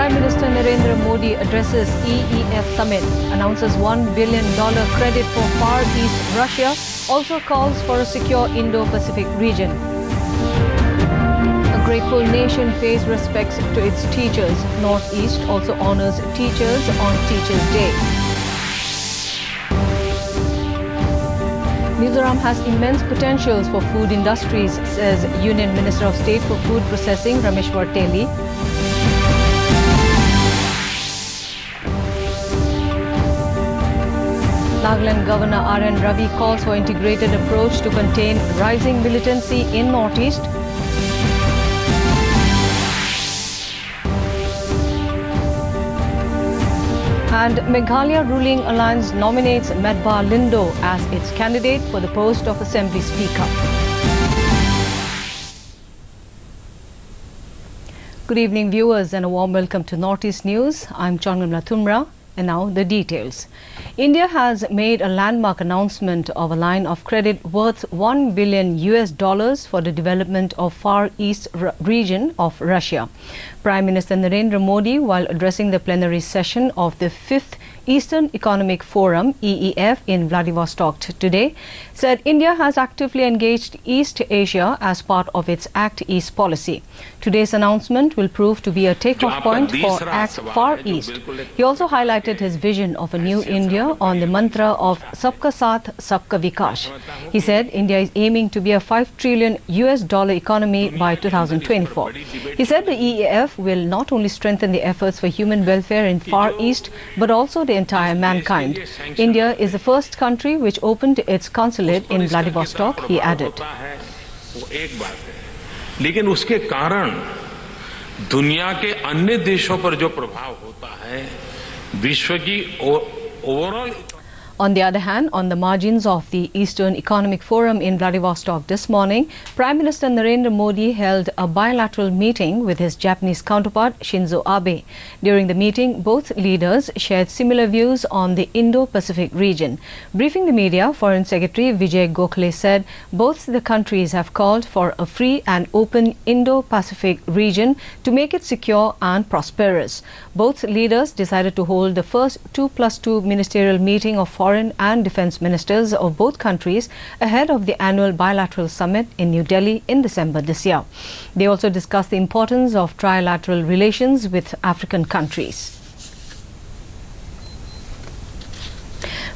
Prime Minister Narendra Modi addresses EEF summit, announces $1 billion credit for Far East Russia, also calls for a secure Indo-Pacific region. A grateful nation pays respects to its teachers. Northeast also honors teachers on Teachers' Day. Mizoram has immense potentials for food industries, says Union Minister of State for Food Processing Rameshwar Teli. Nagaland Governor R.N. Ravi calls for integrated approach to contain rising militancy in Northeast. And Meghalaya Ruling Alliance nominates Medba Lindo as its candidate for the post of Assembly Speaker. Good evening, viewers, and a warm welcome to Northeast News. I'm Changamla Thumra. And now the details. India has made a landmark announcement of a line of credit worth $1 billion for the development of Far East region of Russia. Prime Minister Narendra Modi, while addressing the plenary session of the 5th Eastern Economic Forum (EEF) in Vladivostok today, said India has actively engaged East Asia as part of its Act East policy. Today's announcement will prove to be a takeoff point for Act Far East. He also highlighted his vision of a new India on the mantra of Sabka Saath, Sabka Vikash. He said India is aiming to be a $5 trillion economy by 2024. He said the EEF will not only strengthen the efforts for human welfare in Far East, but also the entire mankind. India is the first country which opened its consulate in Vladivostok, he added. लेकिन उसके कारण दुनिया के अन्य देशों पर जो प्रभाव होता है विश्व की overall. On the other hand, on the margins of the Eastern Economic Forum in Vladivostok this morning, Prime Minister Narendra Modi held a bilateral meeting with his Japanese counterpart Shinzo Abe. During the meeting, both leaders shared similar views on the Indo-Pacific region. Briefing the media, Foreign Secretary Vijay Gokhale said both the countries have called for a free and open Indo-Pacific region to make it secure and prosperous. Both leaders decided to hold the first 2+2 ministerial meeting of Foreign and Defence Ministers of both countries ahead of the annual bilateral summit in New Delhi in December this year. They also discussed the importance of trilateral relations with African countries.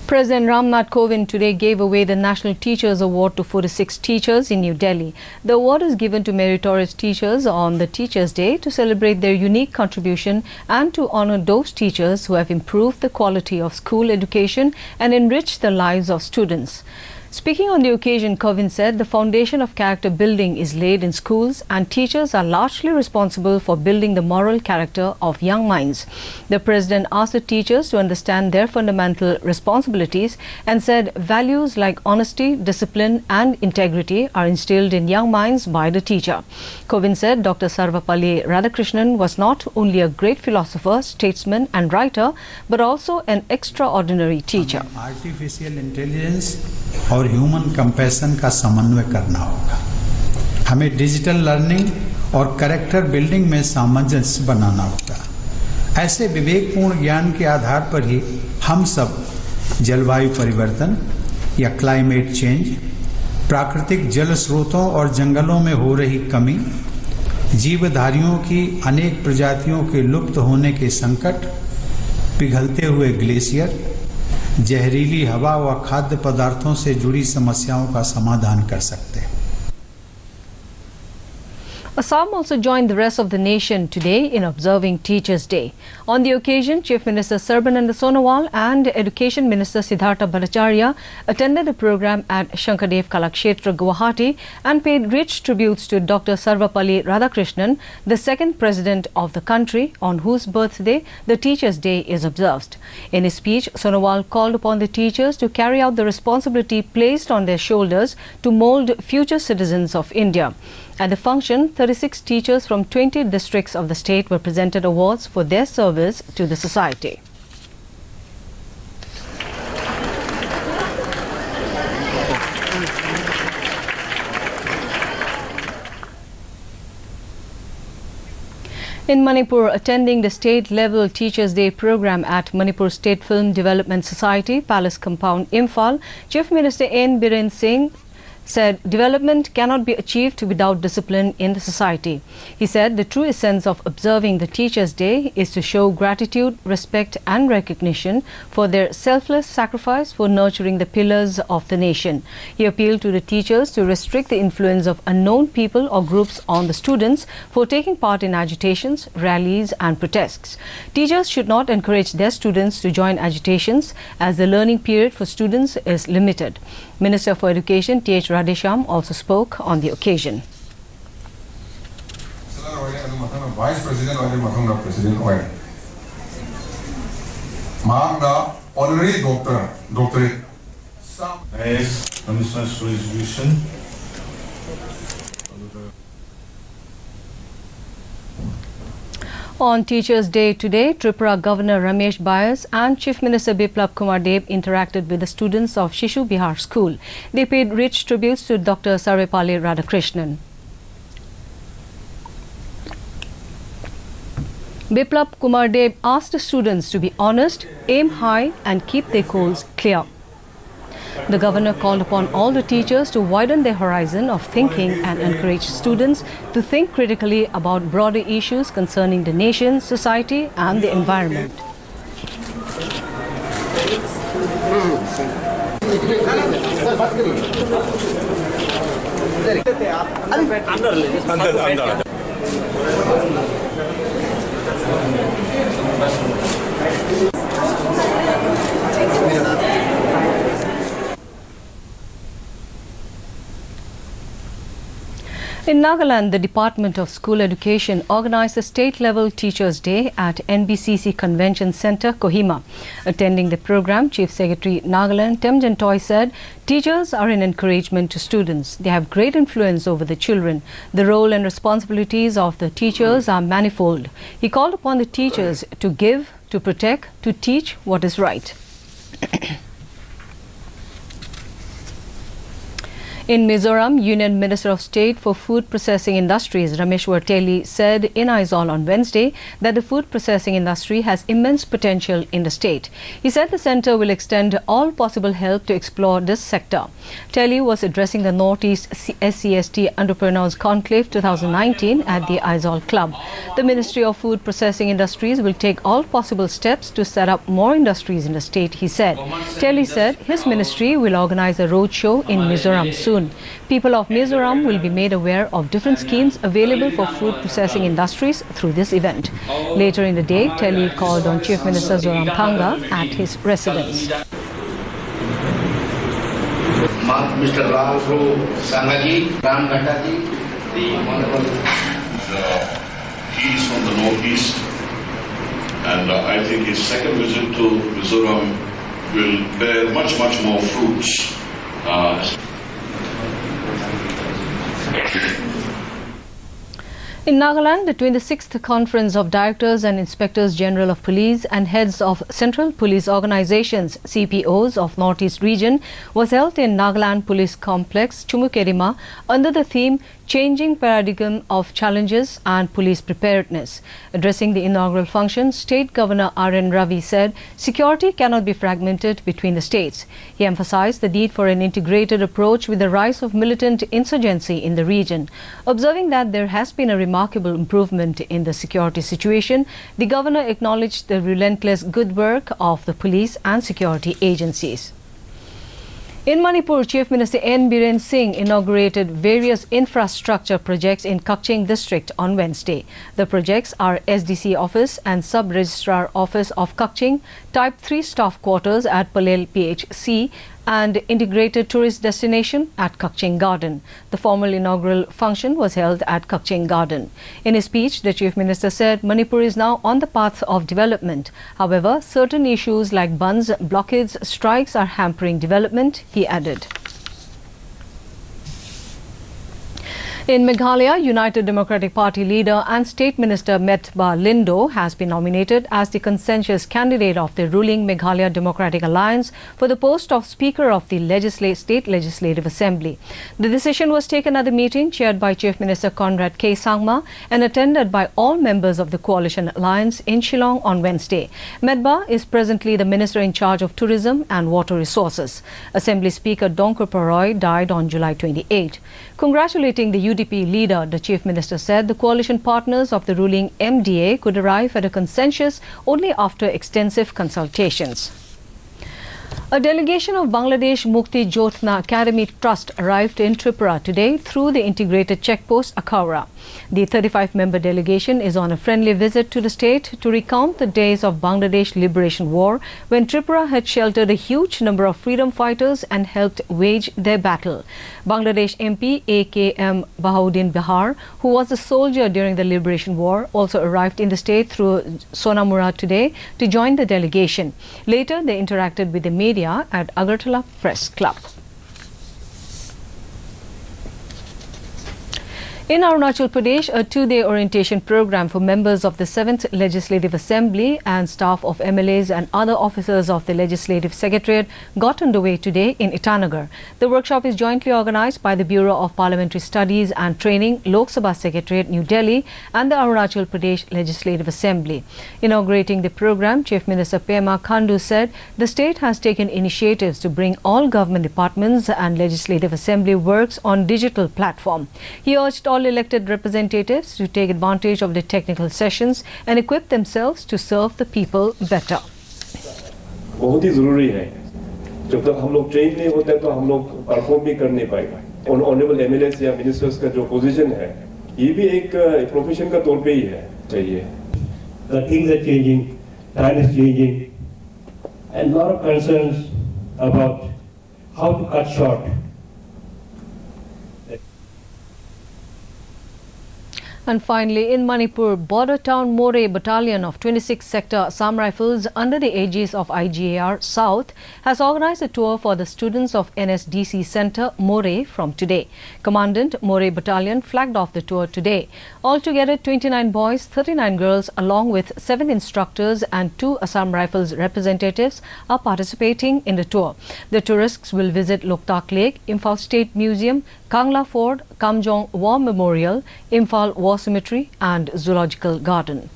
President Ramnath Kovind today gave away the National Teachers Award to 46 teachers in New Delhi. The award is given to meritorious teachers on the Teachers' Day to celebrate their unique contribution and to honour those teachers who have improved the quality of school education and enriched the lives of students. Speaking on the occasion, Kovind said the foundation of character building is laid in schools and teachers are largely responsible for building the moral character of young minds. The President asked the teachers to understand their fundamental responsibilities and said values like honesty, discipline and integrity are instilled in young minds by the teacher. Kovind said Dr. Sarvapalli Radhakrishnan was not only a great philosopher, statesman and writer, but also an extraordinary teacher. Artificial intelligence और human compassion का समन्वय करना होगा. हमें digital learning और character building में सामंजस्य बनाना होगा. ऐसे विवेकपूर्ण ज्ञान के आधार पर ही हम सब जलवायु परिवर्तन या क्लाइमेट चेंज, प्राकृतिक जल स्रोतों और जंगलों में हो रही कमी, जीवधारियों की अनेक प्रजातियों के लुप्त होने के संकट, पिघलते हुए ग्लेशियर, जहरीली हवा व खाद्य पदार्थों से जुड़ी समस्याओं का समाधान कर सकते हैं. Assam also joined the rest of the nation today in observing Teachers' Day. On the occasion, Chief Minister Sarbananda Sonowal and Education Minister Siddhartha Bhattacharya attended the program at Shankadev Kalakshetra, Guwahati and paid rich tributes to Dr. Sarvapalli Radhakrishnan, the second president of the country, on whose birthday the Teachers' Day is observed. In his speech, Sonowal called upon the teachers to carry out the responsibility placed on their shoulders to mould future citizens of India. At the function, 36 teachers from 20 districts of the state were presented awards for their service to the society. In Manipur, attending the state-level Teachers' Day program at Manipur State Film Development Society, Palace Compound, Imphal, Chief Minister N. Biren Singh said development cannot be achieved without discipline in the society. He said the true essence of observing the Teachers' Day is to show gratitude, respect and recognition for their selfless sacrifice for nurturing the pillars of the nation. He appealed to the teachers to restrict the influence of unknown people or groups on the students for taking part in agitations, rallies and protests. Teachers should not encourage their students to join agitations as the learning period for students is limited. Minister for Education T.H. Radhesham also spoke on the occasion. Vice President or President honorary doctorate. As Minister's resolution. On Teachers' Day today, Tripura Governor Ramesh Bayas and Chief Minister Biplab Kumar Deb interacted with the students of Shishu Bihar School. They paid rich tributes to Dr. Sarvepalli Radhakrishnan. Biplab Kumar Deb asked the students to be honest, aim high and keep their goals clear. The governor called upon all the teachers to widen their horizon of thinking and encourage students to think critically about broader issues concerning the nation, society and the environment. In Nagaland, the Department of School Education organized the state-level Teachers' Day at NBCC Convention Centre, Kohima. Attending the program, Chief Secretary Nagaland Temjen Toy said, teachers are an encouragement to students. They have great influence over the children. The role and responsibilities of the teachers are manifold. He called upon the teachers to give, to protect, to teach what is right. In Mizoram, Union Minister of State for Food Processing Industries Rameshwar Teli said in Aizawl on Wednesday that the food processing industry has immense potential in the state. He said the centre will extend all possible help to explore this sector. Teli was addressing the Northeast SCST Entrepreneurs Conclave 2019 at the Aizawl Club. The Ministry of Food Processing Industries will take all possible steps to set up more industries in the state, he said. Teli said his ministry will organize a roadshow in Mizoram soon. People of Mizoram will be made aware of different schemes available for food processing industries through this event. Later in the day, Teli called on Chief Minister Zoramthanga at his residence. Mr. Rahul Sangaji, Ram Ghattaji, the Honorable. He is from the Northeast, and I think his second visit to Mizoram will bear much more fruits. In Nagaland, the 26th Conference of Directors and Inspectors General of Police and Heads of Central Police Organizations (CPOs) of Northeast Region was held in Nagaland Police Complex, Chumukedima, under the theme Changing Paradigm of Challenges and Police Preparedness. Addressing the inaugural function, State Governor R.N. Ravi said security cannot be fragmented between the states. He emphasized the need for an integrated approach with the rise of militant insurgency in the region. Observing that there has been a remarkable improvement in the security situation, the governor acknowledged the relentless good work of the police and security agencies. In Manipur, Chief Minister N. Biren Singh inaugurated various infrastructure projects in Kakching district on Wednesday. The projects are SDC office and Sub-Registrar office of Kakching, Type 3 staff quarters at Palel PHC and integrated tourist destination at Kakching Garden. The formal inaugural function was held at Kakching Garden. In his speech, the Chief Minister said Manipur is now on the path of development. However, certain issues like bunds, blockades, strikes are hampering development, he added. In Meghalaya, United Democratic Party leader and State Minister Metba Lindo has been nominated as the consensus candidate of the ruling Meghalaya Democratic Alliance for the post of Speaker of the State Legislative Assembly. The decision was taken at the meeting chaired by Chief Minister Conrad K. Sangma and attended by all members of the Coalition Alliance in Shillong on Wednesday. Metba is presently the Minister in charge of Tourism and Water Resources. Assembly Speaker Donkor Paroy died on July 28. Congratulating the UDP leader, the Chief Minister said the coalition partners of the ruling MDA could arrive at a consensus only after extensive consultations. A delegation of Bangladesh Mukti Jyothna Academy Trust arrived in Tripura today through the integrated checkpost Akaura. The 35-member delegation is on a friendly visit to the state to recount the days of Bangladesh Liberation War, when Tripura had sheltered a huge number of freedom fighters and helped wage their battle. Bangladesh MP A.K.M. Bahauddin Bihar, who was a soldier during the Liberation War, also arrived in the state through Sonamura today to join the delegation. Later, they interacted with the media at Agartala Press Club. In Arunachal Pradesh, a two-day orientation program for members of the 7th Legislative Assembly and staff of MLAs and other officers of the Legislative Secretariat got underway today in Itanagar. The workshop is jointly organized by the Bureau of Parliamentary Studies and Training, Lok Sabha Secretariat, New Delhi, and the Arunachal Pradesh Legislative Assembly. Inaugurating the program, Chief Minister Pema Khandu said the state has taken initiatives to bring all government departments and Legislative Assembly works on digital platform. He urged all elected representatives to take advantage of the technical sessions and equip themselves to serve the people better. बहुत ही जरूरी है. जब तक हम लोग train नहीं होते तो हम लोग परफॉर्म भी कर नहीं पाएंगे. ऑनरेबल एमएलएस या मिनिस्टर्स का जो पोजीशन है, ये भी एक प्रोफेशन का तौर पे ही है. चाहिए. The things are changing, time is changing, and a lot of concerns about how to cut short. And finally, in Manipur, border town Moreh Battalion of 26th Sector Assam Rifles under the aegis of IGAR South has organized a tour for the students of NSDC Center Moreh from today. Commandant Moreh Battalion flagged off the tour today. Altogether, 29 boys, 39 girls along with 7 instructors and 2 Assam Rifles representatives are participating in the tour. The tourists will visit Loktak Lake, Imphal State Museum, Kangla Fort, Kamjong War Memorial, Imphal War Cemetery and Zoological Garden.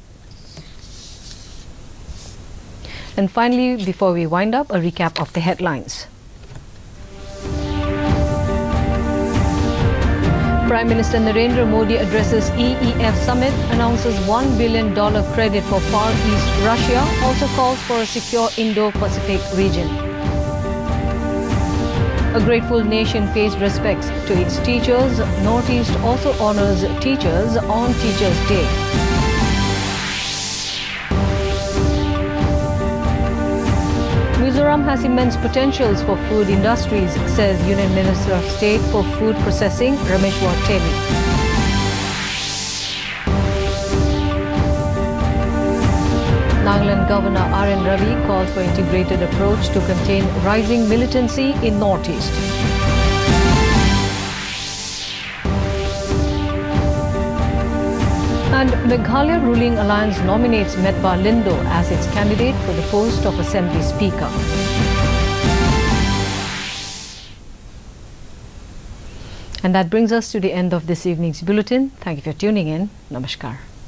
And finally, before we wind up, a recap of the headlines. Prime Minister Narendra Modi addresses EEF summit, announces $1 billion credit for Far East Russia, also calls for a secure Indo-Pacific region. A grateful nation pays respects to its teachers. Northeast also honors teachers on Teachers' Day. Mizoram has immense potentials for food industries, says Union Minister of State for Food Processing, Ramesh Varteli. Nagaland Governor R.N. Ravi calls for integrated approach to contain rising militancy in Northeast. And Meghalaya Ruling Alliance nominates Metba Lindo as its candidate for the post of Assembly Speaker. And that brings us to the end of this evening's bulletin. Thank you for tuning in. Namaskar.